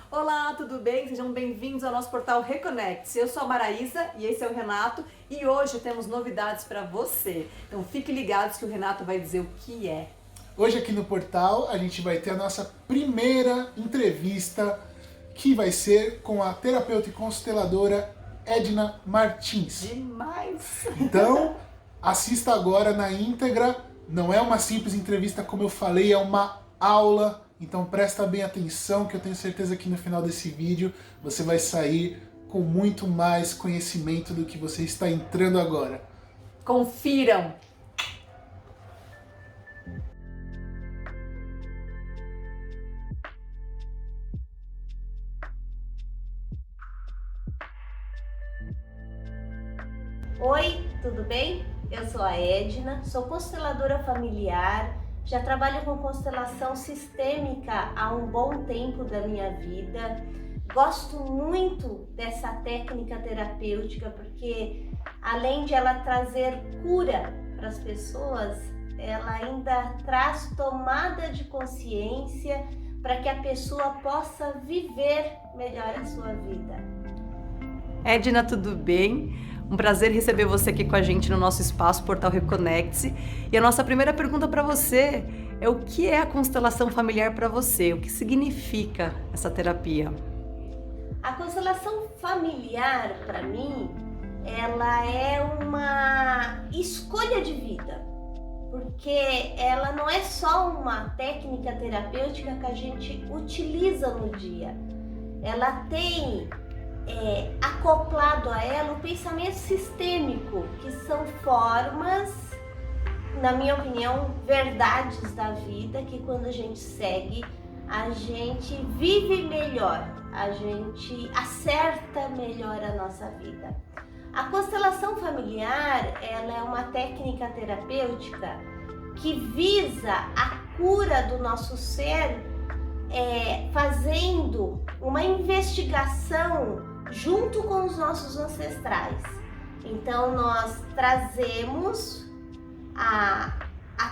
Olá, tudo bem? Sejam bem-vindos ao nosso portal Reconnect. Eu sou a Maraísa e esse é o Renato e hoje temos novidades para você. Então fiquem ligados que o Renato vai dizer o que é. Hoje aqui no portal a gente vai ter a nossa primeira entrevista, que vai ser com a terapeuta e consteladora Edna Martins. Demais! Então, assista agora na íntegra. Não é uma simples entrevista, como eu falei, é uma aula. Então presta bem atenção, que eu tenho certeza que no final desse vídeo você vai sair com muito mais conhecimento do que você está entrando agora. Confiram! Oi, tudo bem? Eu sou a Edna, sou consteladora familiar, já trabalho com constelação sistêmica há um bom tempo da minha vida. Gosto muito dessa técnica terapêutica porque, além de ela trazer cura para as pessoas, ela ainda traz tomada de consciência para que a pessoa possa viver melhor a sua vida. Edna, tudo bem? Um prazer receber você aqui com a gente no nosso espaço Portal Reconnect. E a nossa primeira pergunta para você é: o que é a constelação familiar para você? O que significa essa terapia? A constelação familiar, para mim, ela é uma escolha de vida, porque ela não é só uma técnica terapêutica que a gente utiliza no dia. Ela tem acoplado a ela o pensamento sistêmico, que são formas, na minha opinião, verdades da vida, que quando a gente segue, a gente vive melhor, a gente acerta melhor a nossa vida. A constelação familiar, ela é uma técnica terapêutica que visa a cura do nosso ser, fazendo uma investigação junto com os nossos ancestrais. Então nós trazemos a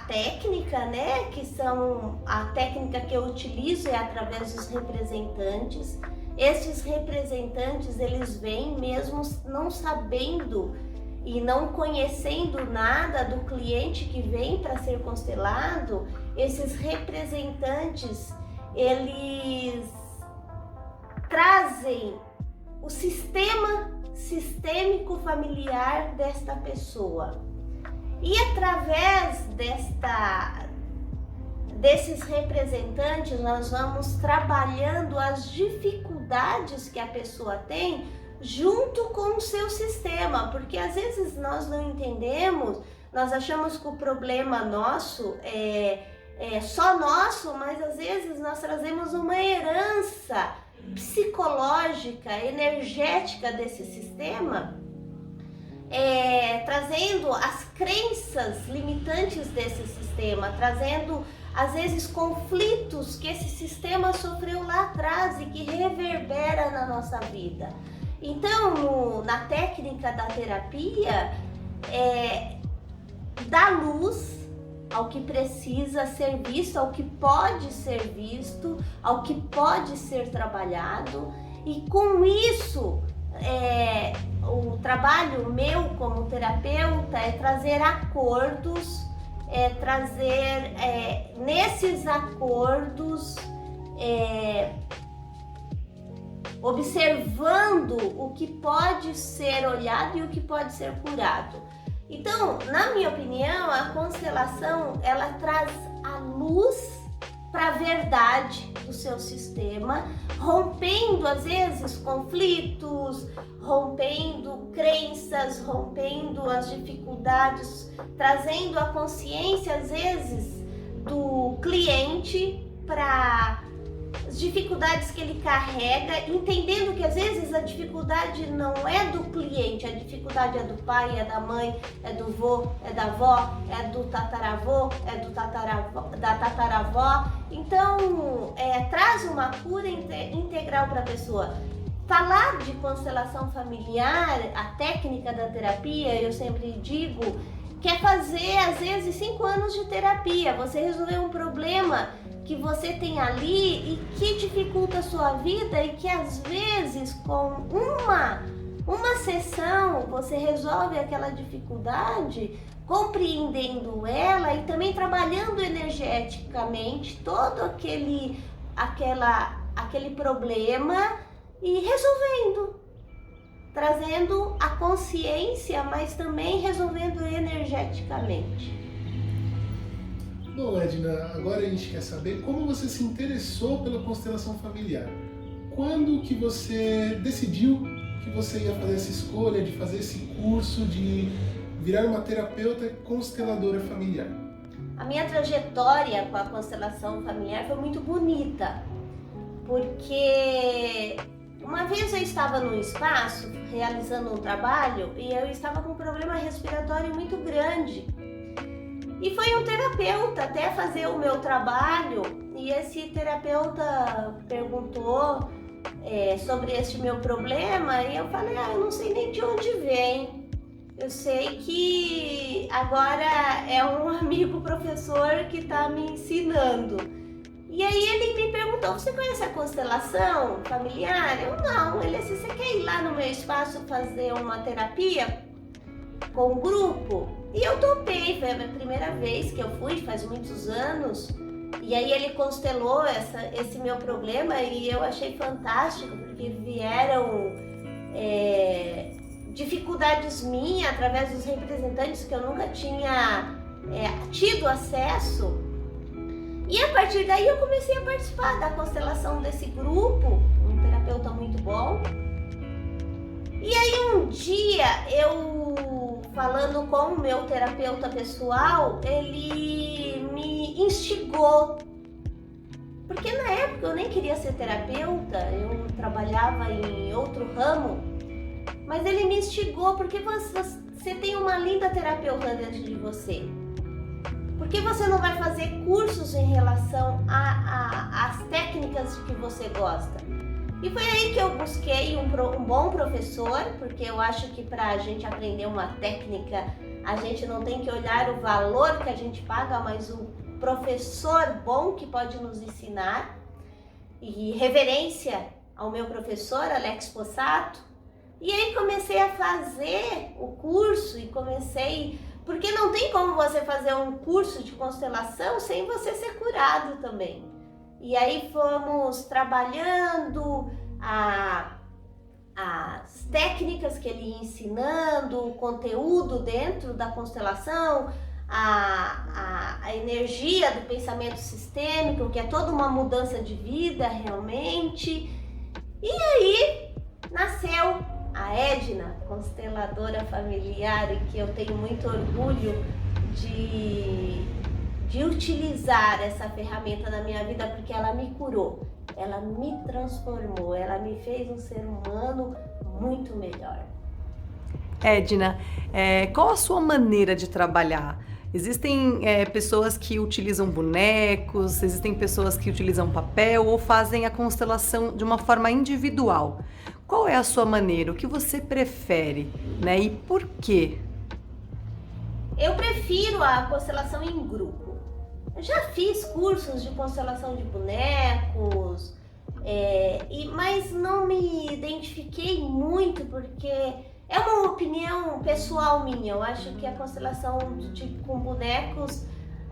técnica, né, que são a técnica que eu utilizo é através dos representantes. Esses representantes, eles vêm mesmo não sabendo e não conhecendo nada do cliente que vem para ser constelado. Esses representantes, eles trazem o sistema sistêmico familiar desta pessoa. E através desses representantes, nós vamos trabalhando as dificuldades que a pessoa tem junto com o seu sistema, porque às vezes nós não entendemos, nós achamos que o problema nosso é só nosso, mas às vezes nós trazemos uma herança psicológica, energética desse sistema, trazendo as crenças limitantes desse sistema, trazendo às vezes conflitos que esse sistema sofreu lá atrás e que reverbera na nossa vida. Então, na técnica da terapia, dá luz ao que precisa ser visto, ao que pode ser visto, ao que pode ser trabalhado, e com isso o trabalho meu como terapeuta é trazer acordos, nesses acordos, observando o que pode ser olhado e o que pode ser curado. Então, na minha opinião, a constelação, ela traz a luz para a verdade do seu sistema, rompendo às vezes conflitos, rompendo crenças, rompendo as dificuldades, trazendo a consciência às vezes do cliente para as dificuldades que ele carrega, entendendo que às vezes a dificuldade não é do cliente, a dificuldade é do pai, é da mãe, é do vô, é da avó, é do tataravô, da tataravó. Então, traz uma cura integral para a pessoa. Falar de constelação familiar, a técnica da terapia, eu sempre digo quer fazer às vezes 5 anos de terapia, você resolveu um problema que você tem ali e que dificulta a sua vida e que às vezes com uma sessão você resolve aquela dificuldade, compreendendo ela e também trabalhando energeticamente todo aquele problema e resolvendo, trazendo a consciência, mas também resolvendo energeticamente. Bom, Edna, agora a gente quer saber como você se interessou pela constelação familiar. Quando que você decidiu que você ia fazer essa escolha de fazer esse curso, de virar uma terapeuta consteladora familiar? A minha trajetória com a constelação familiar foi muito bonita, porque uma vez eu estava num espaço realizando um trabalho e eu estava com um problema respiratório muito grande. E foi um terapeuta até fazer o meu trabalho e esse terapeuta perguntou sobre este meu problema e eu falei, eu não sei nem de onde vem. Eu sei que agora é um amigo professor que está me ensinando. E aí ele me perguntou, você conhece a constelação familiar? Eu não. Ele disse, você quer ir lá no meu espaço fazer uma terapia com um grupo? E eu topei, foi a minha primeira vez que eu fui, faz muitos anos. E aí ele constelou esse meu problema e eu achei fantástico, porque vieram dificuldades minhas através dos representantes que eu nunca tinha tido acesso. E a partir daí eu comecei a participar da constelação desse grupo, um terapeuta muito bom. E aí um dia eu, falando com o meu terapeuta pessoal, ele me instigou. Porque na época eu nem queria ser terapeuta, eu trabalhava em outro ramo. Mas ele me instigou porque você tem uma linda terapeuta dentro de você. Por que você não vai fazer cursos em relação às técnicas que você gosta? E foi aí que eu busquei um bom professor, porque eu acho que para a gente aprender uma técnica, a gente não tem que olhar o valor que a gente paga, mas o professor bom que pode nos ensinar. E reverência ao meu professor, Alex Possato. E aí comecei a fazer o curso e porque não tem como você fazer um curso de constelação sem você ser curado também. E aí fomos trabalhando as técnicas que ele ia ensinando, o conteúdo dentro da constelação, a energia do pensamento sistêmico, que é toda uma mudança de vida realmente. E aí nasceu a Edna, consteladora familiar, e que eu tenho muito orgulho de utilizar essa ferramenta na minha vida, porque ela me curou, ela me transformou, ela me fez um ser humano muito melhor. Edna, qual a sua maneira de trabalhar? Existem pessoas que utilizam bonecos, existem pessoas que utilizam papel ou fazem a constelação de uma forma individual. Qual é a sua maneira? O que você prefere, né? E por quê? Eu prefiro a constelação em grupo. Eu já fiz cursos de constelação de bonecos, mas não me identifiquei muito porque é uma opinião pessoal minha. Eu acho que a constelação com bonecos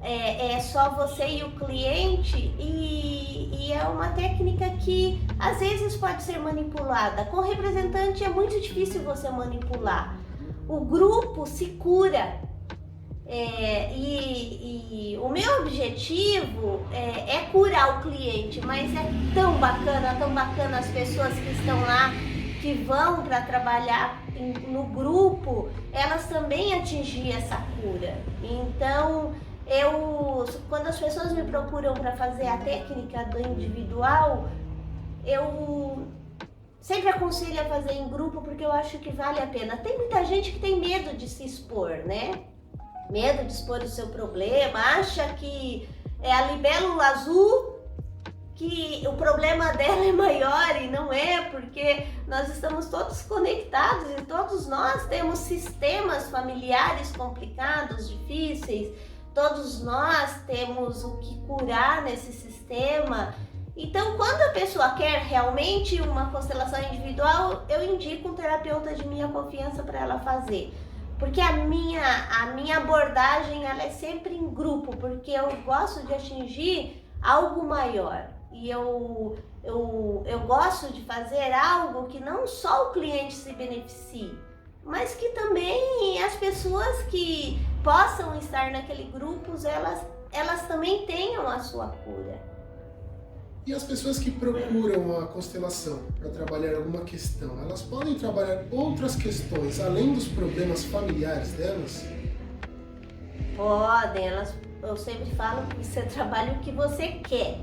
é só você e o cliente e é uma técnica que às vezes pode ser manipulada. Com representante é muito difícil você manipular. O grupo se cura. E o meu objetivo é curar o cliente, mas é tão bacana as pessoas que estão lá, que vão para trabalhar no grupo, elas também atingir essa cura. Então, quando as pessoas me procuram para fazer a técnica do individual, eu sempre aconselho a fazer em grupo, porque eu acho que vale a pena. Tem muita gente que tem medo de se expor, né? Medo de expor o seu problema, acha que é a libélula azul que o problema dela é maior, e não é, porque nós estamos todos conectados e todos nós temos sistemas familiares complicados, difíceis, todos nós temos o que curar nesse sistema. Então, quando a pessoa quer realmente uma constelação individual, eu indico um terapeuta de minha confiança para ela fazer. Porque a minha abordagem ela é sempre em grupo, porque eu gosto de atingir algo maior. E eu gosto de fazer algo que não só o cliente se beneficie, mas que também as pessoas que possam estar naquele grupo, elas também tenham a sua cura. E as pessoas que procuram a constelação para trabalhar alguma questão, elas podem trabalhar outras questões além dos problemas familiares delas? Podem, eu sempre falo que você trabalha o que você quer.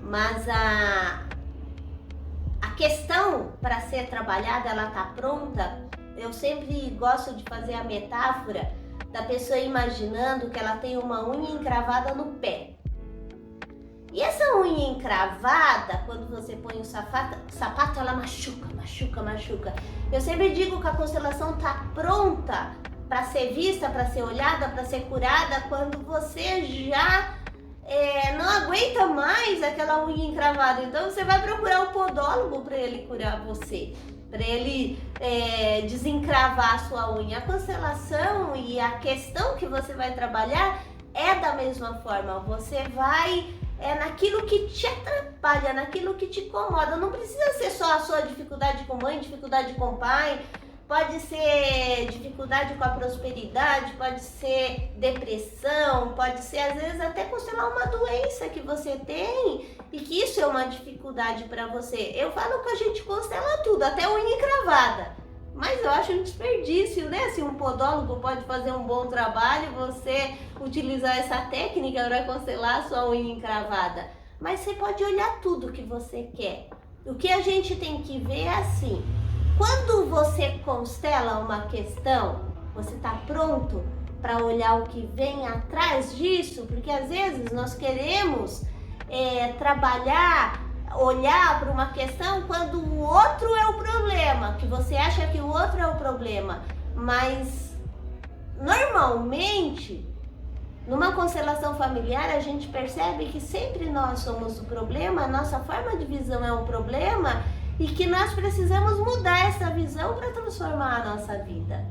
Mas a questão para ser trabalhada, ela está pronta. Eu sempre gosto de fazer a metáfora da pessoa imaginando que ela tem uma unha encravada no pé. E essa unha encravada, quando você põe o sapato, ela machuca. Eu sempre digo que a constelação está pronta para ser vista, para ser olhada, para ser curada, quando você já não aguenta mais aquela unha encravada. Então você vai procurar o podólogo para ele curar você, para ele desencravar a sua unha. A constelação e a questão que você vai trabalhar é da mesma forma. Você vai naquilo que te atrapalha, naquilo que te incomoda. Não precisa ser só a sua dificuldade com mãe, dificuldade com pai. Pode ser dificuldade com a prosperidade, pode ser depressão, pode ser às vezes até constelar uma doença que você tem e que isso é uma dificuldade para você. Eu falo que a gente constela tudo, até unha encravada. Mas eu acho um desperdício, né? Se um podólogo pode fazer um bom trabalho, você utilizar essa técnica para constelar a sua unha encravada. Mas você pode olhar tudo que você quer. O que a gente tem que ver é assim: quando você constela uma questão, você está pronto para olhar o que vem atrás disso? Porque às vezes nós queremos olhar para uma questão quando o outro é o problema, que você acha que o outro é o problema. Mas normalmente, numa constelação familiar, a gente percebe que sempre nós somos o problema, a nossa forma de visão é um problema, e que nós precisamos mudar essa visão para transformar a nossa vida.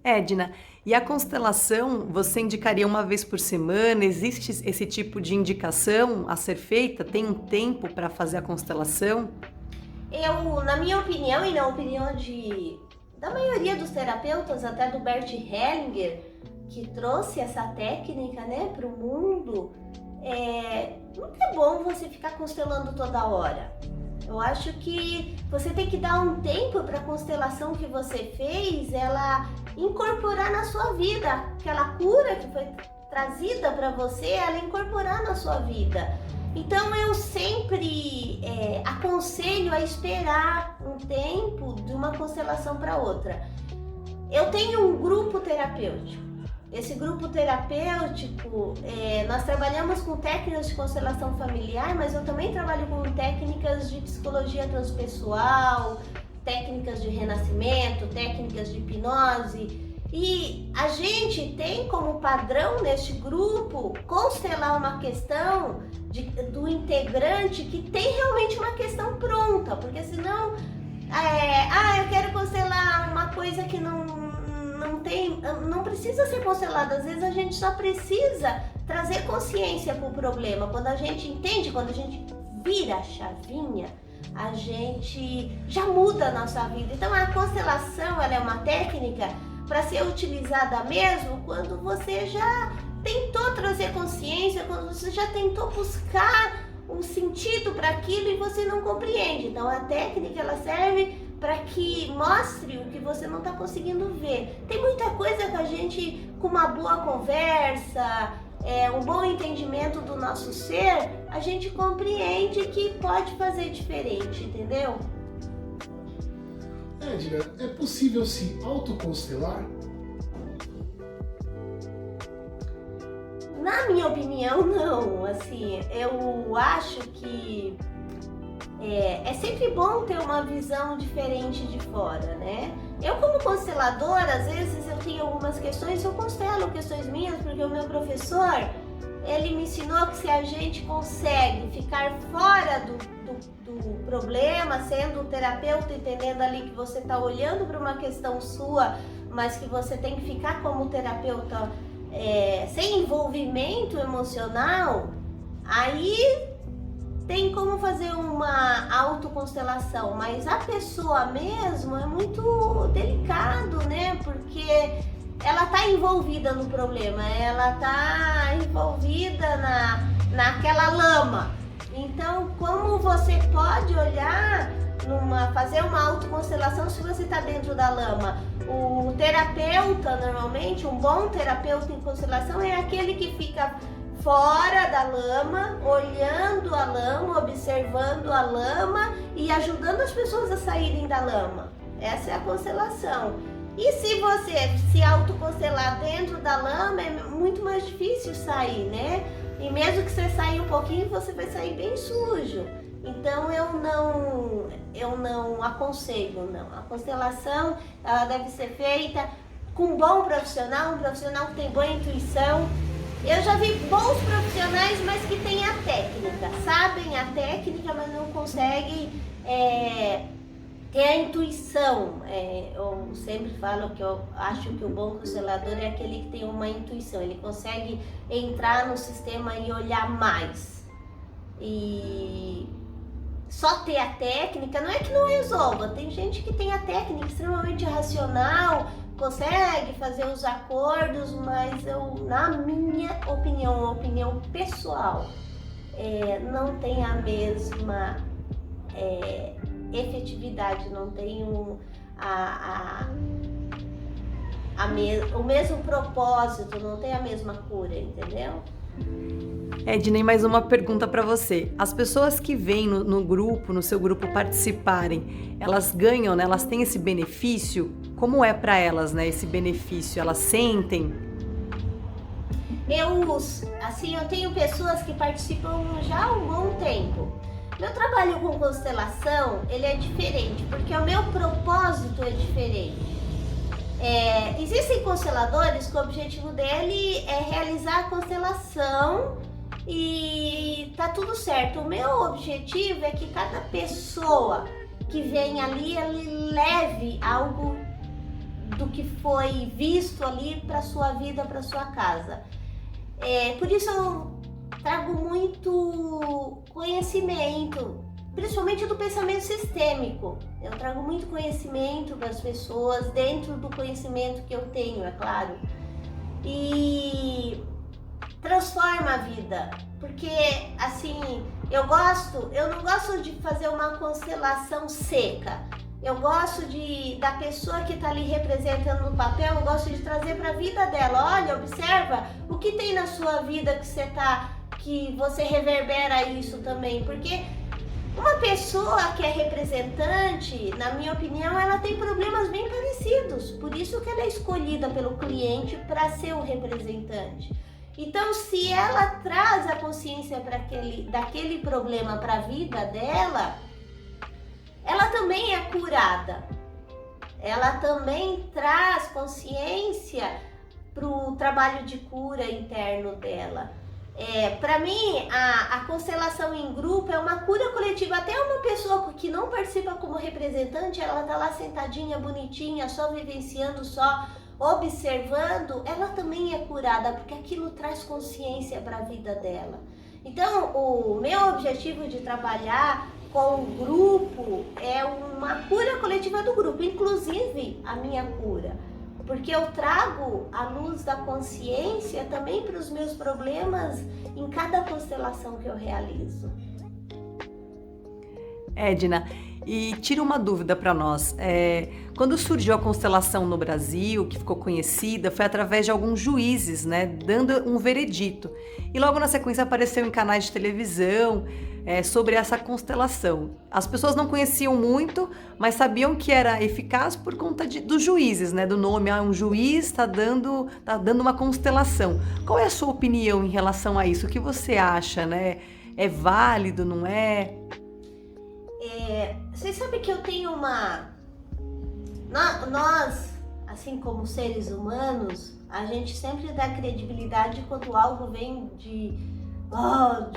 Edna, e a constelação, você indicaria uma vez por semana? Existe esse tipo de indicação a ser feita? Tem um tempo para fazer a constelação? Na minha opinião e na opinião da maioria dos terapeutas, até do Bert Hellinger, que trouxe essa técnica, né, para o mundo, não é bom você ficar constelando toda hora. Eu acho que você tem que dar um tempo para a constelação que você fez, ela incorporar na sua vida, aquela cura que foi trazida para você, ela incorporar na sua vida. Então eu sempre aconselho a esperar um tempo de uma constelação para outra. Eu tenho um grupo terapêutico. Esse grupo terapêutico, nós trabalhamos com técnicas de constelação familiar, mas eu também trabalho com técnicas de psicologia transpessoal, técnicas de renascimento, técnicas de hipnose. E a gente tem como padrão neste grupo constelar uma questão do integrante que tem realmente uma questão pronta, porque senão, eu quero constelar uma coisa que não precisa ser constelada. Às vezes a gente só precisa trazer consciência para o problema. Quando a gente entende, quando a gente vira a chavinha, a gente já muda a nossa vida. Então a constelação, ela é uma técnica para ser utilizada mesmo quando você já tentou trazer consciência, quando você já tentou buscar um sentido para aquilo e você não compreende. Então a técnica, ela serve para que mostre o que você não está conseguindo ver. Tem muita coisa que a gente, com uma boa conversa, um bom entendimento do nosso ser, a gente compreende que pode fazer diferente, entendeu? Edna, é possível se autoconstelar? Na minha opinião, não. Assim, eu acho que é sempre bom ter uma visão diferente de fora, né? Eu, como consteladora, às vezes eu tenho algumas questões, eu constelo questões minhas, porque o meu professor, ele me ensinou que se a gente consegue ficar fora do problema, sendo o terapeuta, entendendo ali que você está olhando para uma questão sua, mas que você tem que ficar como terapeuta sem envolvimento emocional, aí tem como fazer uma autoconstelação, mas a pessoa mesmo é muito delicado, né? Porque ela tá envolvida no problema, ela tá envolvida naquela lama. Então, como você pode olhar fazer uma autoconstelação se você está dentro da lama? O terapeuta, normalmente, um bom terapeuta em constelação é aquele que fica fora da lama, olhando a lama, observando a lama e ajudando as pessoas a saírem da lama. Essa é a constelação. E se você se autoconstelar dentro da lama, é muito mais difícil sair, né? E mesmo que você saia um pouquinho, você vai sair bem sujo. Então eu não aconselho, não. A constelação, ela deve ser feita com um bom profissional, um profissional que tem boa intuição. Eu já vi bons profissionais, mas que têm a técnica, sabem a técnica, mas não conseguem ter a intuição. Eu sempre falo que eu acho que o bom constelador é aquele que tem uma intuição, ele consegue entrar no sistema e olhar mais. E só ter a técnica não é que não resolva, tem gente que tem a técnica extremamente racional, consegue fazer os acordos, mas na minha opinião, opinião pessoal, não tem a mesma efetividade, não tem o mesmo propósito, não tem a mesma cura, entendeu? Ednei, mais uma pergunta para você. As pessoas que vêm no grupo, no seu grupo participarem, elas ganham, né? Elas têm esse benefício? Como é para elas, né? Esse benefício? Elas sentem? Eu tenho pessoas que participam já há um bom tempo. Meu trabalho com constelação, ele é diferente, porque o meu propósito é diferente. Existem consteladores que o objetivo dele é realizar a constelação e tá tudo certo. O meu objetivo é que cada pessoa que vem ali, ele leve algo do que foi visto ali para sua vida, para sua casa. Por isso eu trago muito conhecimento, principalmente do pensamento sistêmico. Eu trago muito conhecimento para as pessoas, dentro do conhecimento que eu tenho, é claro. E transforma a vida, porque assim, eu não gosto de fazer uma constelação seca. Eu gosto da pessoa que está ali representando no papel, eu gosto de trazer para a vida dela. Olha, observa o que tem na sua vida que você reverbera isso também, porque uma pessoa que é representante, na minha opinião, ela tem problemas bem parecidos, por isso que ela é escolhida pelo cliente para ser o representante. Então, se ela traz a consciência daquele problema para a vida dela, ela também é curada. Ela também traz consciência para o trabalho de cura interno dela. Para mim, a constelação em grupo é uma cura coletiva. Até uma pessoa que não participa como representante, ela tá lá sentadinha, bonitinha, só vivenciando, só observando, ela também é curada, porque aquilo traz consciência para a vida dela. Então, o meu objetivo de trabalhar com o grupo é uma cura coletiva do grupo, inclusive a minha cura. Porque eu trago a luz da consciência também para os meus problemas em cada constelação que eu realizo. Edna, E tira uma dúvida para nós. Quando surgiu a constelação no Brasil, que ficou conhecida, foi através de alguns juízes, né, dando um veredito. E logo na sequência apareceu em canais de televisão sobre essa constelação. As pessoas não conheciam muito, mas sabiam que era eficaz por conta dos juízes, né, do nome. Um juiz está dando uma constelação. Qual é a sua opinião em relação a isso? O que você acha, né? É válido, não é? Vocês sabem que eu tenho nós, assim como seres humanos, a gente sempre dá credibilidade quando algo vem de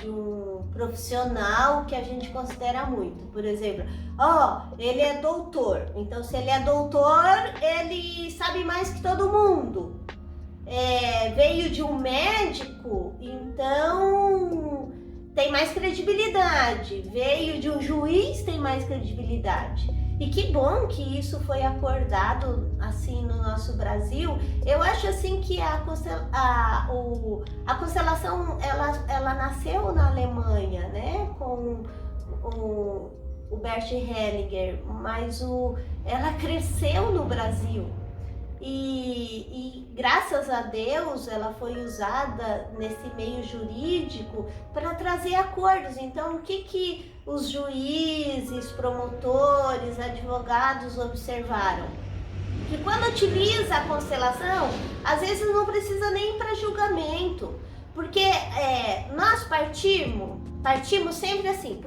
um profissional que a gente considera muito. Por exemplo, ele é doutor, então se ele é doutor, ele sabe mais que todo mundo. Veio de um médico, então tem mais credibilidade. Veio de um juiz, tem mais credibilidade. E que bom que isso foi acordado assim no nosso Brasil. Eu acho assim que a constelação ela nasceu na Alemanha, né, com o Bert Hellinger, mas ela cresceu no Brasil. E graças a Deus ela foi usada nesse meio jurídico para trazer acordos. Então, o que os juízes, promotores, advogados observaram? Que quando utiliza a constelação, às vezes não precisa nem ir para julgamento, porque nós partimos sempre assim,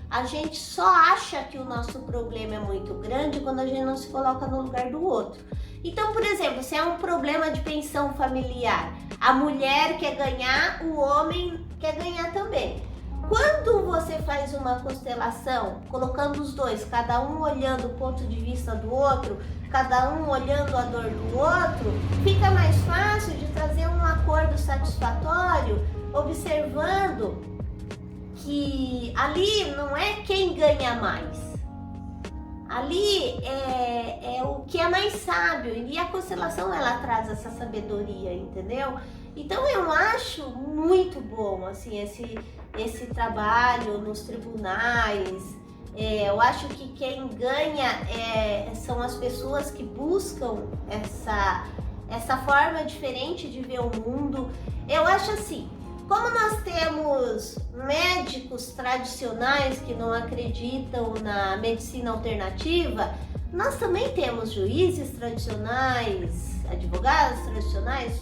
a gente só acha que o nosso problema é muito grande quando a gente não se coloca no lugar do outro. Então, por exemplo, se é um problema de pensão familiar, a mulher quer ganhar, o homem quer ganhar também. Quando você faz uma constelação, colocando os dois, cada um olhando o ponto de vista do outro, cada um olhando a dor do outro, fica mais fácil de trazer um acordo satisfatório, observando que ali não é quem ganha mais, ali é o que é mais sábio, e a constelação ela traz essa sabedoria, entendeu? Então eu acho muito bom assim esse trabalho nos tribunais. Eu acho que quem ganha são as pessoas que buscam essa forma diferente de ver o mundo. Eu acho assim, como nós temos médicos tradicionais que não acreditam na medicina alternativa, nós também temos juízes tradicionais, advogados tradicionais,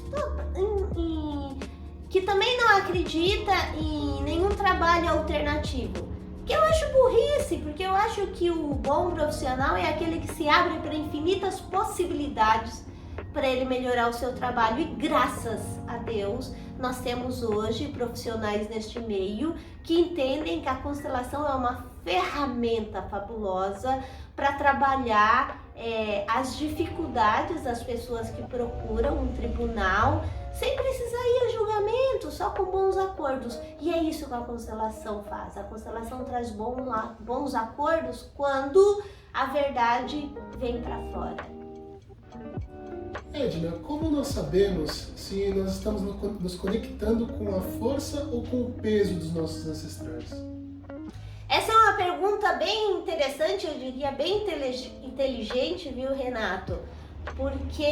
que também não acreditam em nenhum trabalho alternativo. Que eu acho burrice, porque eu acho que o bom profissional é aquele que se abre para infinitas possibilidades para ele melhorar o seu trabalho. E graças a Deus, nós temos hoje profissionais neste meio que entendem que a constelação é uma ferramenta fabulosa para trabalhar as dificuldades das pessoas que procuram um tribunal sem precisar ir a julgamento, só com bons acordos. E é isso que a constelação faz. A constelação traz bons acordos quando a verdade vem para fora. Edna, como nós sabemos se nós estamos nos conectando com a força ou com o peso dos nossos ancestrais? Essa é uma pergunta bem interessante, eu diria bem inteligente, viu, Renato? Porque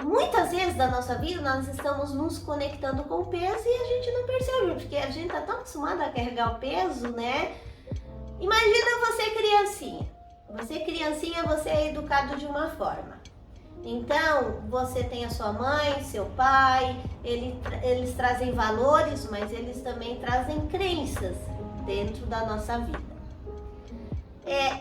muitas vezes da nossa vida nós estamos nos conectando com o peso e a gente não percebe, porque a gente está tão acostumado a carregar o peso, né? Imagina você criancinha. Você criancinha, você é educado de uma forma. Então, você tem a sua mãe, seu pai, eles trazem valores, mas eles também trazem crenças dentro da nossa vida.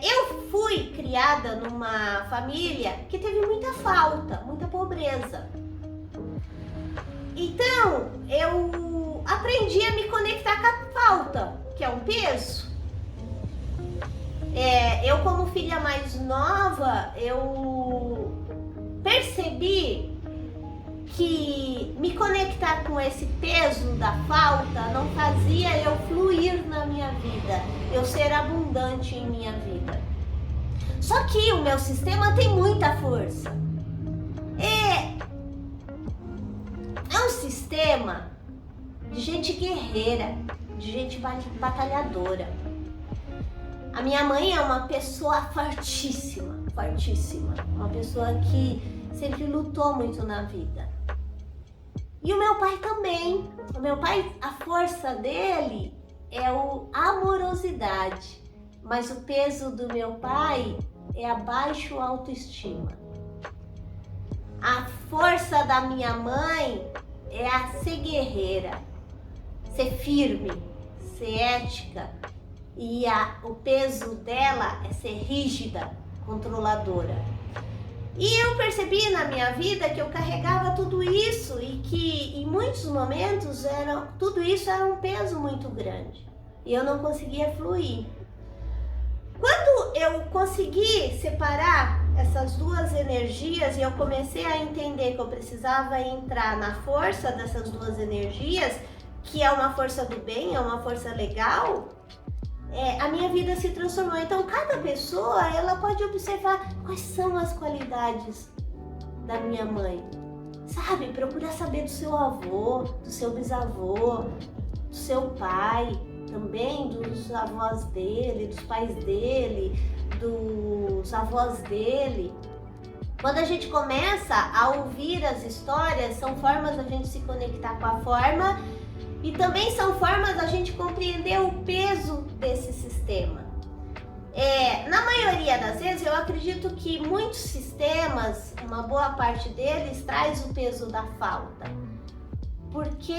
Eu fui criada numa família que teve muita falta, muita pobreza. Então, eu aprendi a me conectar com a falta, que é um peso. Eu, como filha mais nova, eu percebi que me conectar com esse peso da falta não fazia eu fluir na minha vida, eu ser abundante em minha vida. Só que o meu sistema tem muita força. É um sistema de gente guerreira. de gente batalhadora. A minha mãe é uma pessoa fortíssima, fortíssima. Uma pessoa que sempre lutou muito na vida. E o meu pai também. O meu pai, a força dele é a amorosidade. Mas o peso do meu pai é a baixa autoestima. A força da minha mãe é a ser guerreira, ser firme, ser ética. E o peso dela é ser rígida, controladora. E eu percebi na minha vida que eu carregava tudo isso e que em muitos momentos tudo isso era um peso muito grande. E eu não conseguia fluir. Quando eu consegui separar essas duas energias e eu comecei a entender que eu precisava entrar na força dessas duas energias, que é uma força do bem, é uma força legal, a minha vida se transformou. Então, cada pessoa, ela pode observar quais são as qualidades da minha mãe. Sabe, procurar saber do seu avô, do seu bisavô, do seu pai, também dos avós dele, dos pais dele, dos avós dele. Quando a gente começa a ouvir as histórias, são formas da gente se conectar com a forma e também são formas da gente compreender o peso desse sistema. Na maioria das vezes, eu acredito que muitos sistemas, uma boa parte deles, traz o peso da falta. Porque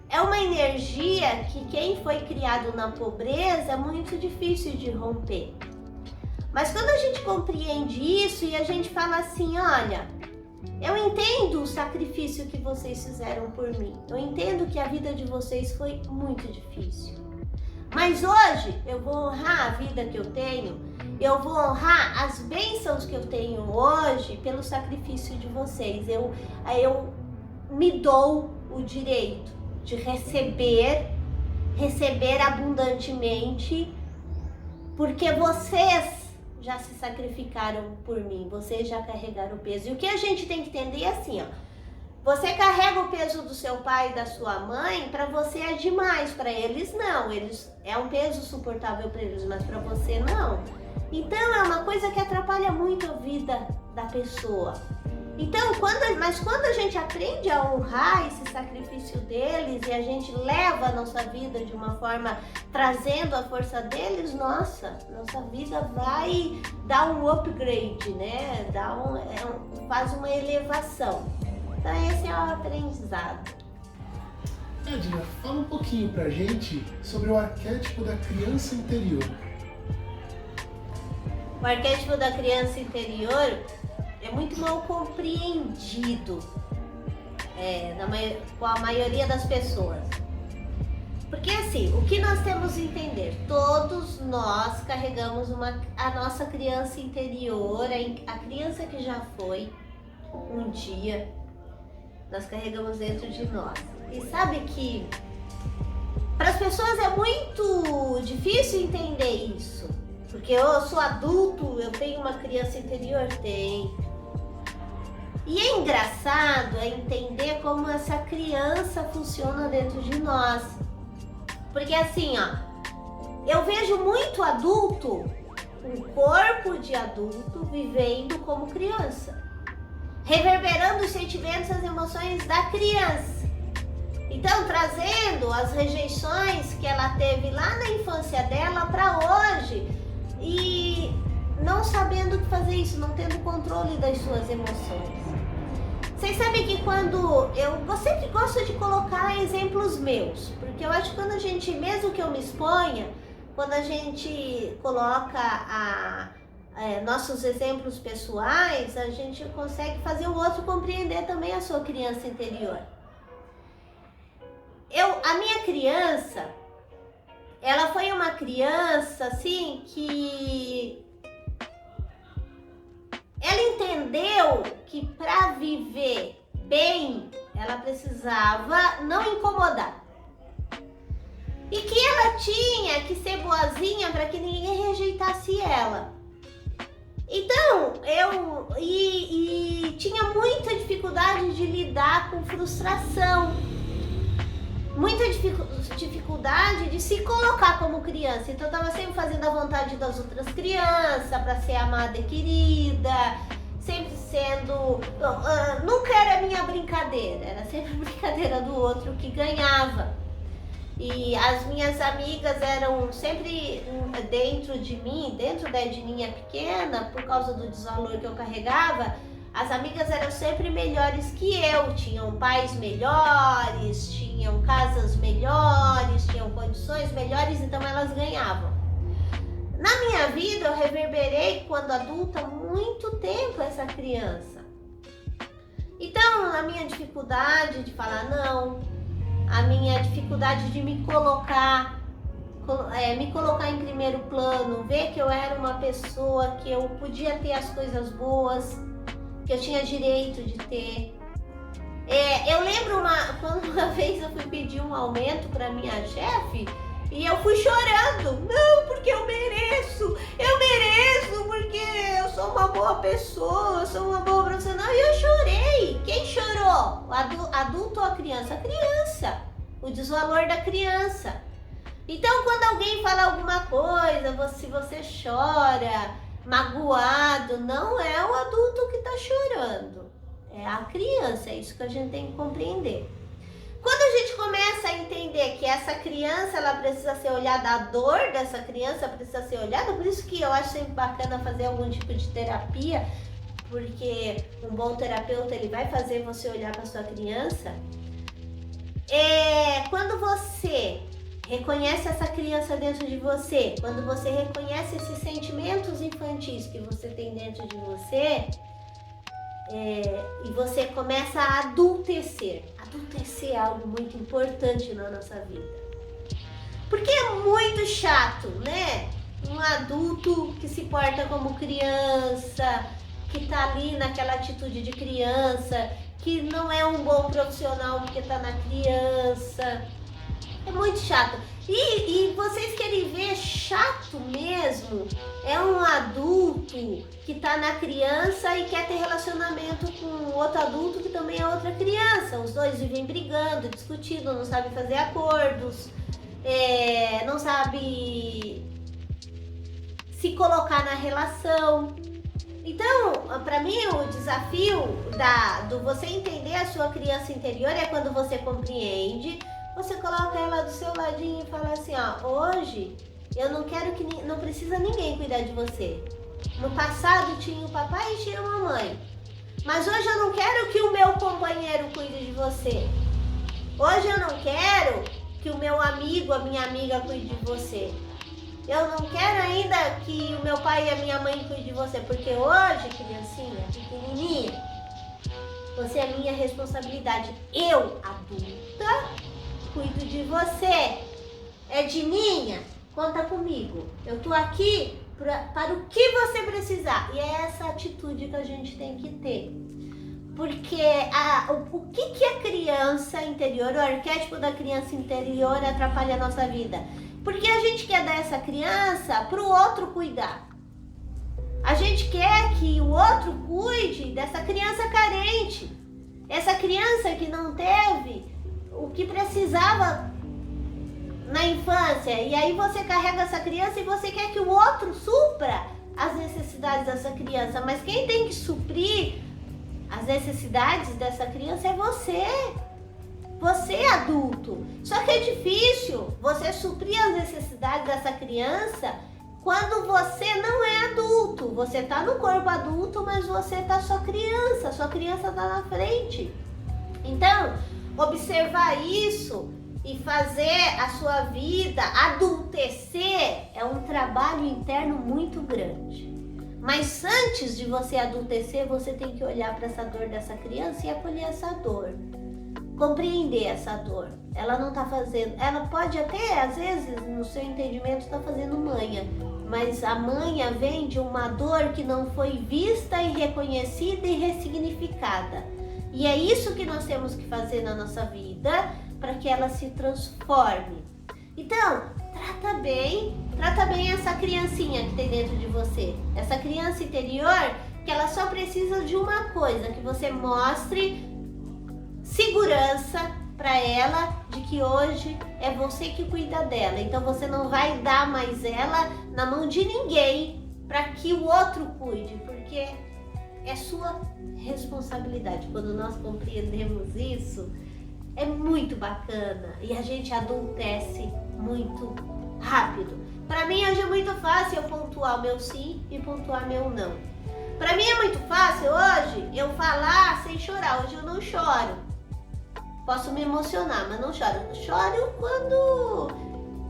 é uma energia que quem foi criado na pobreza é muito difícil de romper. Mas quando a gente compreende isso e a gente fala assim, olha, eu entendo o sacrifício que vocês fizeram por mim. Eu entendo que a vida de vocês foi muito difícil. Mas hoje eu vou honrar a vida que eu tenho, eu vou honrar as bênçãos que eu tenho hoje pelo sacrifício de vocês. Eu me dou o direito de receber abundantemente, porque vocês já se sacrificaram por mim, vocês já carregaram o peso. E o que a gente tem que entender é assim, ó, você carrega o peso do seu pai e da sua mãe, para você é demais, para eles não, é um peso suportável para eles, mas para você não. Então é uma coisa que atrapalha muito a vida da pessoa. Então, quando a gente aprende a honrar esse sacrifício deles e a gente leva a nossa vida de uma forma trazendo a força deles, nossa vida vai dar um upgrade, né? Faz uma elevação. Então esse é o aprendizado. Edna, fala um pouquinho pra gente sobre o arquétipo da criança interior. O arquétipo da criança interior é muito mal compreendido com a maioria das pessoas. Porque assim, o que nós temos que entender? Todos nós carregamos a nossa criança interior, a criança que já foi um dia, nós carregamos dentro de nós. E sabe que para as pessoas é muito difícil entender isso. Porque eu sou adulto, eu tenho uma criança interior? Tem. E é engraçado entender como essa criança funciona dentro de nós. Porque assim, ó, eu vejo muito adulto, um corpo de adulto vivendo como criança, reverberando os sentimentos e as emoções da criança. Então, trazendo as rejeições que ela teve lá na infância dela para hoje e não sabendo o que fazer isso, não tendo controle das suas emoções. Vocês sabem que eu sempre gosto de colocar exemplos meus, porque eu acho que quando a gente, mesmo que eu me exponha, quando a gente coloca nossos exemplos pessoais, a gente consegue fazer o outro compreender também a sua criança interior. A minha criança, ela foi uma criança assim que ela entendeu que para viver bem, ela precisava não incomodar. E que ela tinha que ser boazinha para que ninguém rejeitasse ela. Então, tinha muita dificuldade de lidar com frustração. muita dificuldade de se colocar como criança. Então eu tava sempre fazendo a vontade das outras crianças para ser amada e querida, sempre sendo... nunca era a minha brincadeira, era sempre a brincadeira do outro que ganhava. E as minhas amigas eram sempre dentro de mim, dentro da Edninha pequena, por causa do desvalor que eu carregava, as amigas eram sempre melhores que eu, tinham pais melhores, tinham casas melhores, tinham condições melhores, então elas ganhavam. Na minha vida eu reverberei, quando adulta, muito tempo essa criança. Então, a minha dificuldade de falar não, a minha dificuldade de me colocar em primeiro plano, ver que eu era uma pessoa que eu podia ter as coisas boas, que eu tinha direito de ter. Eu lembro quando uma vez eu fui pedir um aumento para minha chefe e eu fui chorando. Não, porque eu mereço porque eu sou uma boa pessoa, eu sou uma boa profissional. E eu chorei. Quem chorou? O adulto ou a criança? A criança. O desvalor da criança. Então, quando alguém fala alguma coisa, se você chora, magoado, não é o adulto que está chorando, é a criança. É isso que a gente tem que compreender. Quando a gente começa a entender que essa criança, ela precisa ser olhada, a dor dessa criança precisa ser olhada, por isso que eu acho sempre bacana fazer algum tipo de terapia, porque um bom terapeuta, ele vai fazer você olhar para sua criança. Quando você reconhece essa criança dentro de você, quando você reconhece esses sentimentos infantis que você tem dentro de você, e você começa a adultecer. Adultecer é algo muito importante na nossa vida. Porque é muito chato, né? Um adulto que se porta como criança, que tá ali naquela atitude de criança, que não é um bom profissional porque tá na criança. É muito chato. E vocês querem ver chato mesmo? É um adulto que tá na criança e quer ter relacionamento com outro adulto que também é outra criança. Os dois vivem brigando, discutindo, não sabem fazer acordos, não sabe se colocar na relação. Então, para mim, o desafio do você entender a sua criança interior é quando você compreende. Você coloca ela do seu ladinho e fala assim, ó, hoje eu não quero não precisa ninguém cuidar de você. No passado tinha o papai e tinha a mamãe. Mas hoje eu não quero que o meu companheiro cuide de você. Hoje eu não quero que o meu amigo, a minha amiga cuide de você. Eu não quero ainda que o meu pai e a minha mãe cuidem de você. Porque hoje, criancinha, pequenininha, você é minha responsabilidade. Eu, adulta, cuido de você. Edninha, conta comigo. Eu tô aqui para o que você precisar. E é essa atitude que a gente tem que ter. Porque o que a criança interior, o arquétipo da criança interior atrapalha a nossa vida? Porque a gente quer dar essa criança para o outro cuidar. A gente quer que o outro cuide dessa criança carente. Essa criança que não teve o que precisava na infância, e aí você carrega essa criança e você quer que o outro supra as necessidades dessa criança, mas quem tem que suprir as necessidades dessa criança é você adulto. Só que é difícil você suprir as necessidades dessa criança quando você não é adulto. Você tá no corpo adulto, mas você tá sua criança tá na frente. Então, observar isso e fazer a sua vida adultecer é um trabalho interno muito grande. Mas antes de você adultecer, você tem que olhar para essa dor dessa criança e acolher essa dor. Compreender essa dor. Ela não tá fazendo, ela pode até, às vezes, no seu entendimento, tá fazendo manha. Mas a manha vem de uma dor que não foi vista e reconhecida e ressignificada. E é isso que nós temos que fazer na nossa vida para que ela se transforme. Então, trata bem essa criancinha que tem dentro de você. Essa criança interior, que ela só precisa de uma coisa, que você mostre segurança para ela de que hoje é você que cuida dela. Então você não vai dar mais ela na mão de ninguém para que o outro cuide, porque é sua responsabilidade. Quando nós compreendemos isso, é muito bacana e a gente adultece muito rápido. Para mim hoje é muito fácil eu pontuar o meu sim e pontuar meu não. Para mim é muito fácil hoje eu falar sem chorar. Hoje eu não choro. Posso me emocionar, mas não choro. Eu choro quando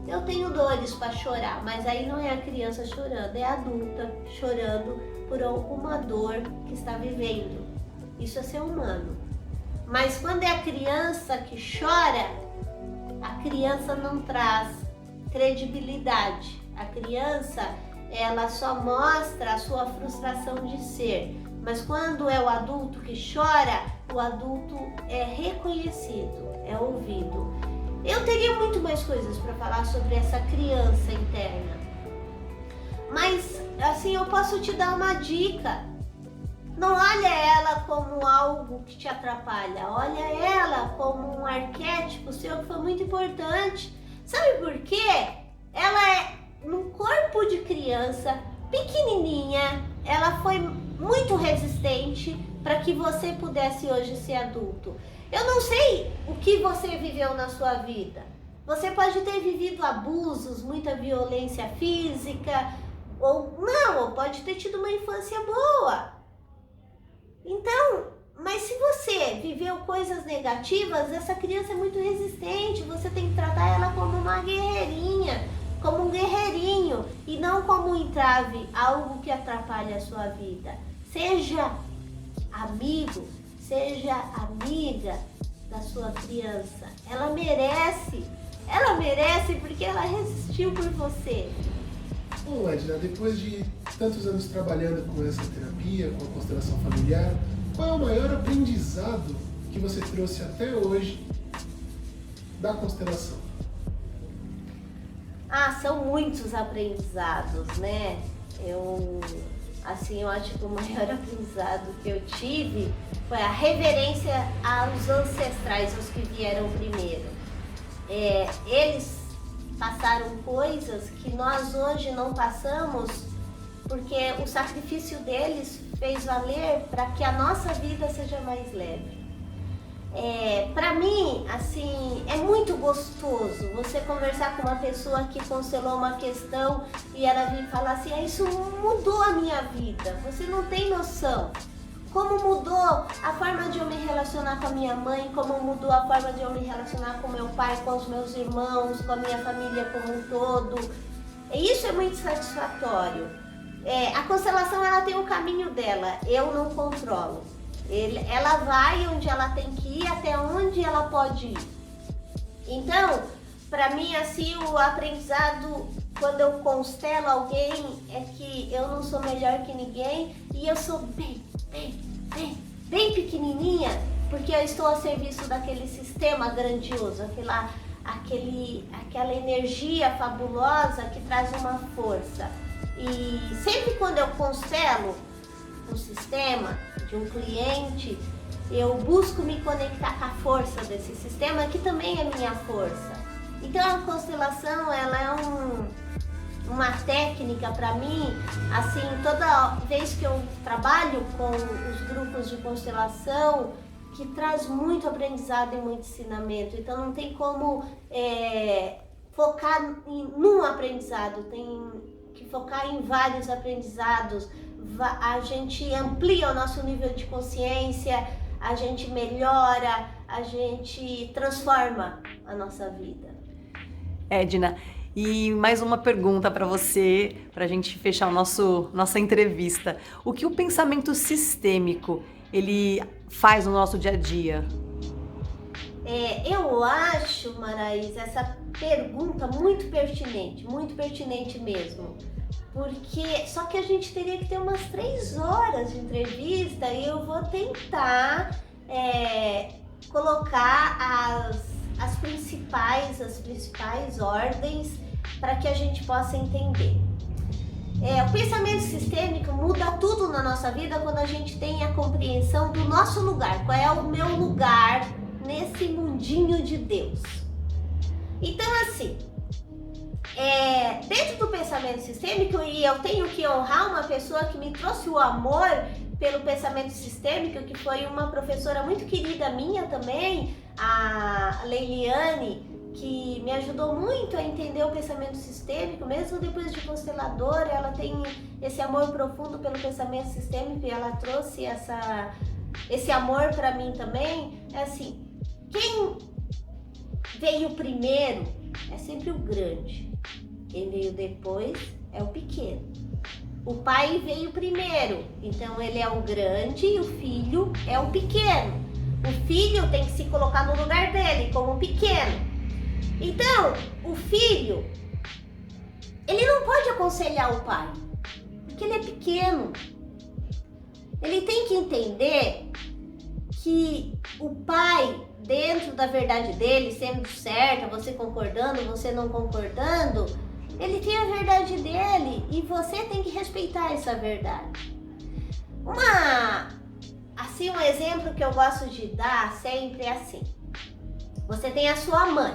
eu tenho dores para chorar, mas aí não é a criança chorando, é a adulta chorando por alguma dor que está vivendo. Isso é ser humano. Mas quando é a criança que chora, a criança não traz credibilidade. A criança, ela só mostra a sua frustração de ser. Mas quando é o adulto que chora, o adulto é reconhecido, é ouvido. Eu teria muito mais coisas para falar sobre essa criança interna. Mas, assim, eu posso te dar uma dica. Não olha ela como algo que te atrapalha. Olha ela como um arquétipo seu que foi muito importante. Sabe por quê? Ela é num corpo de criança, pequenininha. Ela foi muito resistente para que você pudesse hoje ser adulto. Eu não sei o que você viveu na sua vida. Você pode ter vivido abusos, muita violência física, ou não, ou pode ter tido uma infância boa. Então, mas se você viveu coisas negativas, essa criança é muito resistente. Você tem que tratar ela como uma guerreirinha, como um guerreirinho, e não como um entrave, algo que atrapalha a sua vida. Seja amigo, seja amiga da sua criança. Ela merece porque ela resistiu por você. Bom, Edna, depois de tantos anos trabalhando com essa terapia, com a constelação familiar, qual é o maior aprendizado que você trouxe até hoje da constelação? São muitos aprendizados, né? Eu acho que o maior aprendizado que eu tive foi a reverência aos ancestrais, os que vieram primeiro. Eles passaram coisas que nós hoje não passamos, porque o sacrifício deles fez valer para que a nossa vida seja mais leve. Para mim, assim, é muito gostoso você conversar com uma pessoa que constelou uma questão e ela vir falar assim: isso mudou a minha vida, você não tem noção. Como mudou a forma de eu me relacionar com a minha mãe, como mudou a forma de eu me relacionar com meu pai, com os meus irmãos, com a minha família como um todo. E isso é muito satisfatório. A constelação, ela tem o caminho dela, eu não controlo. Ela vai onde ela tem que ir, até onde ela pode ir. Então, para mim, assim, o aprendizado quando eu constelo alguém é que eu não sou melhor que ninguém e eu sou bem pequenininha, porque eu estou a serviço daquele sistema grandioso, aquela energia fabulosa que traz uma força. E sempre quando eu constelo um sistema de um cliente, eu busco me conectar com a força desse sistema, que também é minha força. Então a constelação, ela é uma técnica para mim, assim, toda vez que eu trabalho com os grupos de constelação, que traz muito aprendizado e muito ensinamento. Então não tem como focar num aprendizado, tem que focar em vários aprendizados. A gente amplia o nosso nível de consciência, a gente melhora, a gente transforma a nossa vida. Edna, e mais uma pergunta para você, para a gente fechar nossa entrevista. O que o pensamento sistêmico ele faz no nosso dia a dia? Eu acho, Maraís, essa pergunta muito pertinente mesmo. Porque só que a gente teria que ter umas 3 horas de entrevista e eu vou tentar colocar as principais ordens para que a gente possa entender. O pensamento sistêmico muda tudo na nossa vida quando a gente tem a compreensão do nosso lugar. Qual é o meu lugar nesse mundinho de Deus? Então, assim, dentro do pensamento sistêmico, e eu tenho que honrar uma pessoa que me trouxe o amor pelo pensamento sistêmico, que foi uma professora muito querida minha também, a Leiliane, que me ajudou muito a entender o pensamento sistêmico, mesmo depois de consteladora, ela tem esse amor profundo pelo pensamento sistêmico e ela trouxe esse amor para mim também. É assim, quem veio primeiro é sempre o grande, quem veio depois é o pequeno. O pai veio primeiro, então ele é o grande e o filho é o pequeno. O filho tem que se colocar no lugar dele, como pequeno. Então, o filho, ele não pode aconselhar o pai, porque ele é pequeno. Ele tem que entender que o pai, dentro da verdade dele, sendo certa, você concordando, você não concordando, ele tem a verdade dele e você tem que respeitar essa verdade. Um exemplo que eu gosto de dar sempre é assim. Você tem a sua mãe.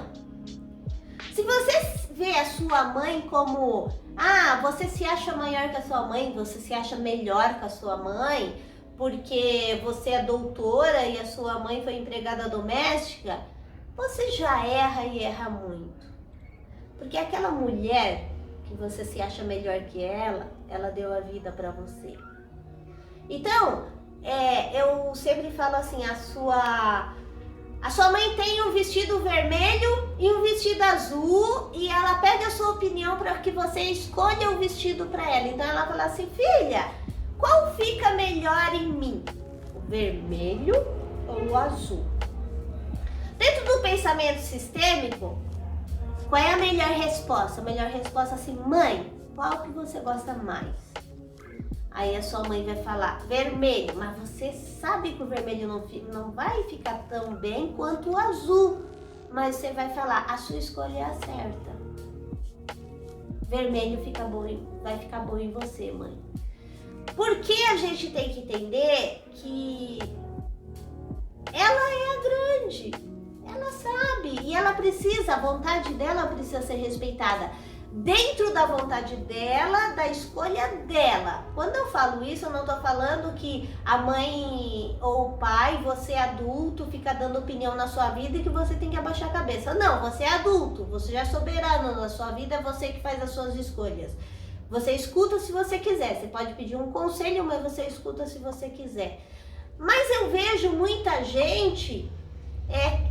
Se você vê a sua mãe como, você se acha maior que a sua mãe, você se acha melhor que a sua mãe, porque você é doutora e a sua mãe foi empregada doméstica, você já erra e erra muito. Porque aquela mulher que você se acha melhor que ela deu a vida para você. Então, eu sempre falo assim, a sua mãe tem um vestido vermelho e um vestido azul e ela pede a sua opinião para que você escolha o vestido para ela. Então ela fala assim, filha, qual fica melhor em mim? O vermelho ou o azul? Dentro do pensamento sistêmico, qual é a melhor resposta? A melhor resposta é assim, mãe, qual que você gosta mais? Aí a sua mãe vai falar, vermelho, mas você sabe que o vermelho não vai ficar tão bem quanto o azul. Mas você vai falar, a sua escolha é a certa. Vermelho vai ficar bom em você, mãe. Porque a gente tem que entender que ela é a grande, ela sabe, e ela precisa, a vontade dela precisa ser respeitada. Dentro da vontade dela, da escolha dela. Quando eu falo isso, eu não tô falando que a mãe ou o pai, você é adulto, fica dando opinião na sua vida e que você tem que abaixar a cabeça. Não, você é adulto, você já é soberano na sua vida, é você que faz as suas escolhas. Você escuta se você quiser, você pode pedir um conselho, mas você escuta se você quiser. Mas eu vejo muita gente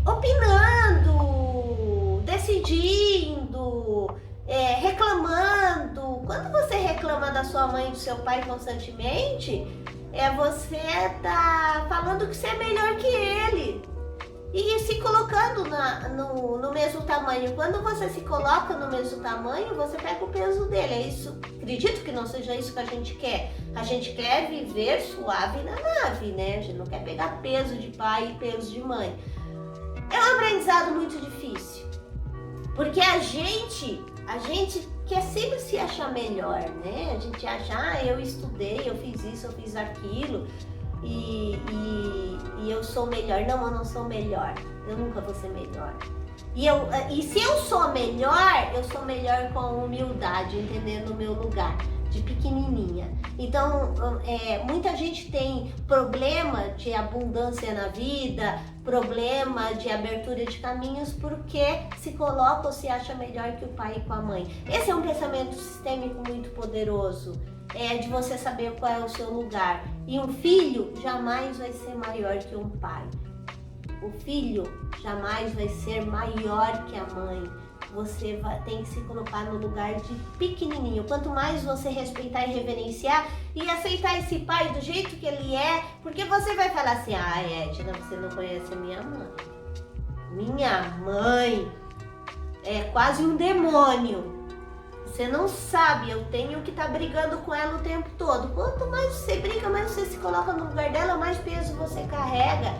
opinando, decidindo, reclamando. Quando você reclama da sua mãe e do seu pai constantemente, você tá falando que você é melhor que ele e se colocando no mesmo tamanho. Quando você se coloca no mesmo tamanho, você pega o peso dele. É isso. Acredito que não seja isso que a gente quer. A gente quer viver suave na nave, né? A gente não quer pegar peso de pai e peso de mãe. É um aprendizado muito difícil, porque a gente quer sempre se achar melhor, né? A gente acha, eu estudei, eu fiz isso, eu fiz aquilo e eu sou melhor. Não, eu não sou melhor. Eu nunca vou ser melhor. E se eu sou melhor com humildade, entendendo o meu lugar de pequenininha. Então, muita gente tem problema de abundância na vida, problema de abertura de caminhos, porque se coloca ou se acha melhor que o pai e com a mãe. Esse é um pensamento sistêmico muito poderoso, de você saber qual é o seu lugar. E um filho jamais vai ser maior que um pai. O filho jamais vai ser maior que a mãe. Você tem que se colocar no lugar de pequenininho. Quanto mais você respeitar e reverenciar e aceitar esse pai do jeito que ele é, porque você vai falar assim, Edna, você não conhece a minha mãe. Minha mãe é quase um demônio. Você não sabe, eu tenho que estar brigando com ela o tempo todo. Quanto mais você briga, mais você se coloca no lugar dela, mais peso você carrega.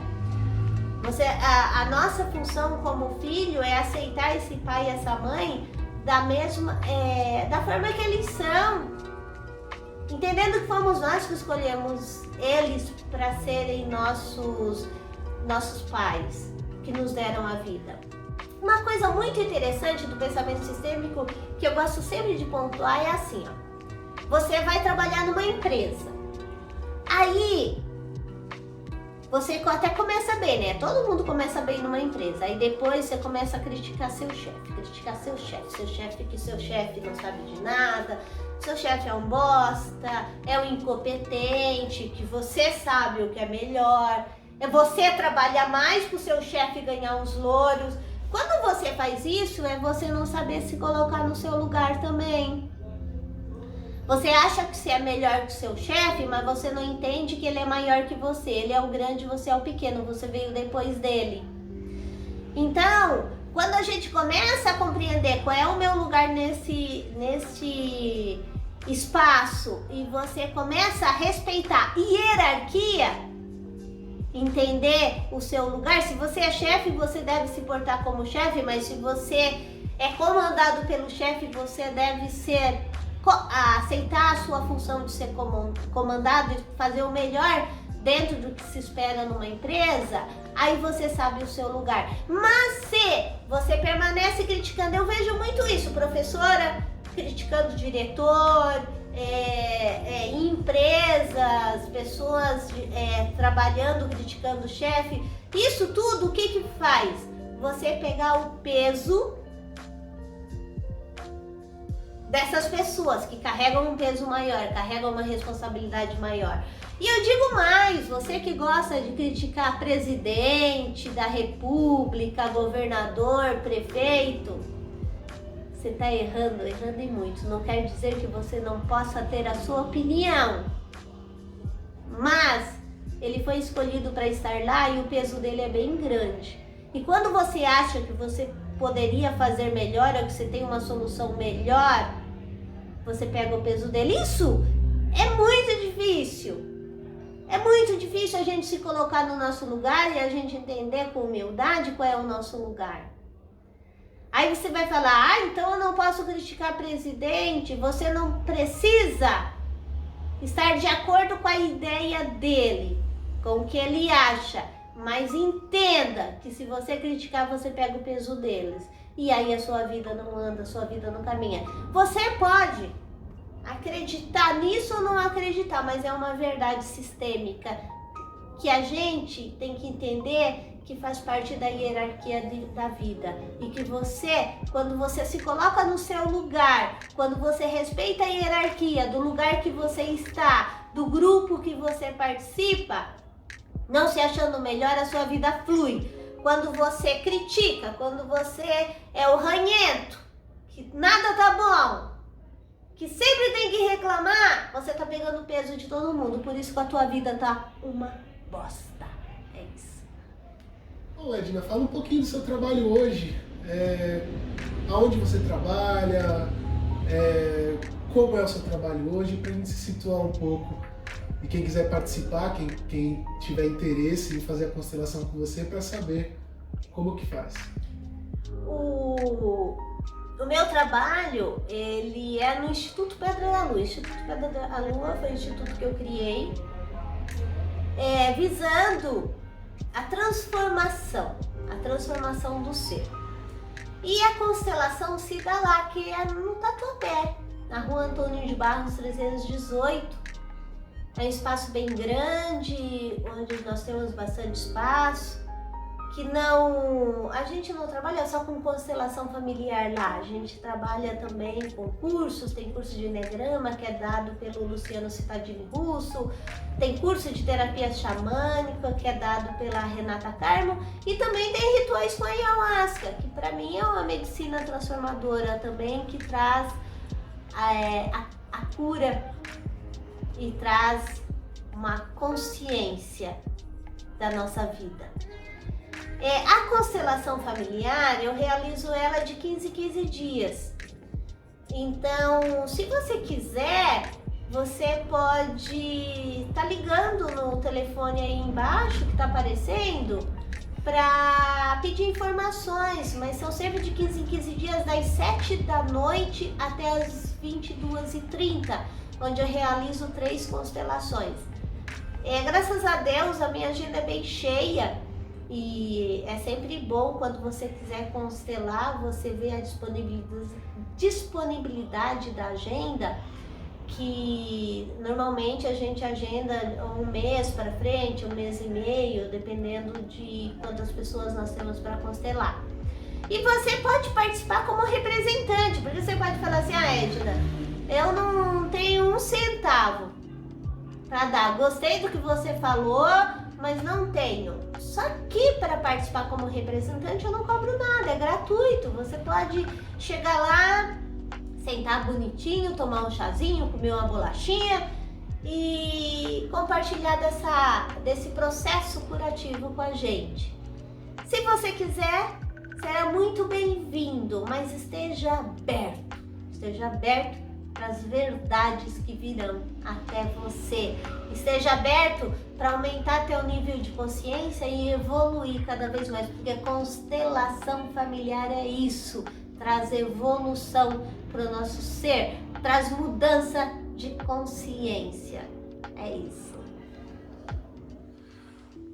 A nossa função como filho é aceitar esse pai e essa mãe da forma que eles são, entendendo que fomos nós que escolhemos eles para serem nossos pais, que nos deram a vida. Uma coisa muito interessante do pensamento sistêmico que eu gosto sempre de pontuar é assim, ó. Você vai trabalhar numa empresa. Aí você até começa bem, né? Todo mundo começa bem numa empresa. Aí depois você começa a criticar seu chefe, que seu chefe não sabe de nada, seu chefe é um bosta, é um incompetente, que você sabe o que é melhor, é você trabalhar mais pro seu chefe ganhar uns louros. Quando você faz isso, é você não saber se colocar no seu lugar também. Você acha que você é melhor que o seu chefe, mas você não entende que ele é maior que você. Ele é o grande, você é o pequeno, você veio depois dele. Então, quando a gente começa a compreender qual é o meu lugar nesse espaço e você começa a respeitar hierarquia, entender o seu lugar. Se você é chefe, você deve se portar como chefe, mas se você é comandado pelo chefe, você deve aceitar a sua função de ser comandado e fazer o melhor dentro do que se espera numa empresa. Aí você sabe o seu lugar. Mas se você permanece criticando, eu vejo muito isso, professora criticando o diretor, empresas, pessoas trabalhando, criticando o chefe. Isso tudo, o que faz? Você pegar o peso dessas pessoas que carregam um peso maior, carregam uma responsabilidade maior. E eu digo mais, você que gosta de criticar presidente da república, governador, prefeito, você está errando e muito. Não quer dizer que você não possa ter a sua opinião, mas ele foi escolhido para estar lá e o peso dele é bem grande. E quando você acha que você poderia fazer melhor ou que você tem uma solução melhor, você pega o peso dele. Isso é muito difícil. É muito difícil a gente se colocar no nosso lugar e a gente entender com humildade qual é o nosso lugar. Aí você vai falar, então eu não posso criticar presidente. Você não precisa estar de acordo com a ideia dele, com o que ele acha. Mas entenda que se você criticar, você pega o peso deles. E aí a sua vida não anda, a sua vida não caminha. Você pode acreditar nisso ou não acreditar, mas é uma verdade sistêmica que a gente tem que entender que faz parte da hierarquia da vida. E que você, quando você se coloca no seu lugar, quando você respeita a hierarquia do lugar que você está, do grupo que você participa, não se achando melhor, a sua vida flui. Quando você critica, quando você é o ranhento, que nada tá bom, que sempre tem que reclamar, você tá pegando o peso de todo mundo. Por isso que a tua vida tá uma bosta. É isso. Ô Edna, fala um pouquinho do seu trabalho hoje. Aonde você trabalha, como é o seu trabalho hoje, pra gente se situar um pouco. E quem quiser participar, quem tiver interesse em fazer a constelação com você, para saber como que faz. O meu trabalho, ele é no Instituto Pedra da Lua. O Instituto Pedra da Lua foi um instituto que eu criei visando a transformação do ser. E a constelação se dá lá, que é no Tatuapé, na Rua Antônio de Barros 318. É um espaço bem grande, onde nós temos bastante espaço, a gente não trabalha só com constelação familiar lá, a gente trabalha também com cursos, tem curso de Enegrama que é dado pelo Luciano Cittadini Russo, tem curso de terapia xamânica que é dado pela Renata Carmo e também tem rituais com ayahuasca, que para mim é uma medicina transformadora também, que traz a cura e traz uma consciência da nossa vida. A constelação familiar, eu realizo ela de 15 em 15 dias. Então, se você quiser, você pode estar ligando no telefone aí embaixo que está aparecendo para pedir informações, mas são sempre de 15 em 15 dias, das 7 da noite até as 22h30, onde eu realizo 3 constelações. Graças a Deus, a minha agenda é bem cheia, E é sempre bom quando você quiser constelar, você vê a disponibilidade da agenda, que normalmente a gente agenda um mês para frente, um mês e meio, dependendo de quantas pessoas nós temos para constelar. E você pode participar como representante, porque você pode falar assim: ah, Edna, eu não tenho um centavo para dar, gostei do que você falou, mas não tenho. Só que para participar como representante eu não cobro nada, é gratuito. Você pode chegar lá, sentar bonitinho, tomar um chazinho, comer uma bolachinha e compartilhar desse processo curativo com a gente. Se você quiser, será muito bem-vindo, mas esteja aberto para as verdades que virão até você. Esteja aberto para aumentar teu nível de consciência e evoluir cada vez mais, porque constelação familiar é isso, traz evolução para o nosso ser, traz mudança de consciência. É isso.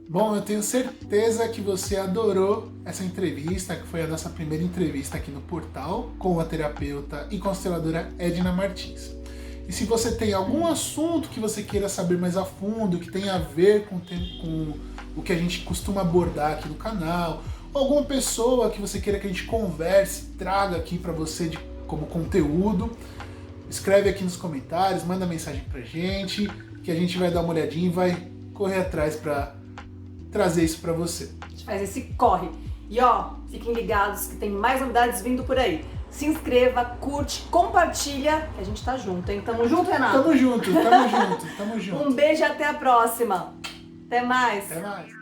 Bom, eu tenho certeza que você adorou essa entrevista, que foi a nossa primeira entrevista aqui no portal com a terapeuta e consteladora Edna Martins. E se você tem algum assunto que você queira saber mais a fundo, que tenha a ver com o que a gente costuma abordar aqui no canal, ou alguma pessoa que você queira que a gente converse, traga aqui para você como conteúdo, escreve aqui nos comentários, manda mensagem pra gente, que a gente vai dar uma olhadinha e vai correr atrás para trazer isso pra você. A gente faz esse corre. E ó, fiquem ligados que tem mais novidades vindo por aí. Se inscreva, curte, compartilha, que a gente tá junto, hein? Tamo junto, Renato? Tamo junto. Um beijo e até a próxima. Até mais. Até mais.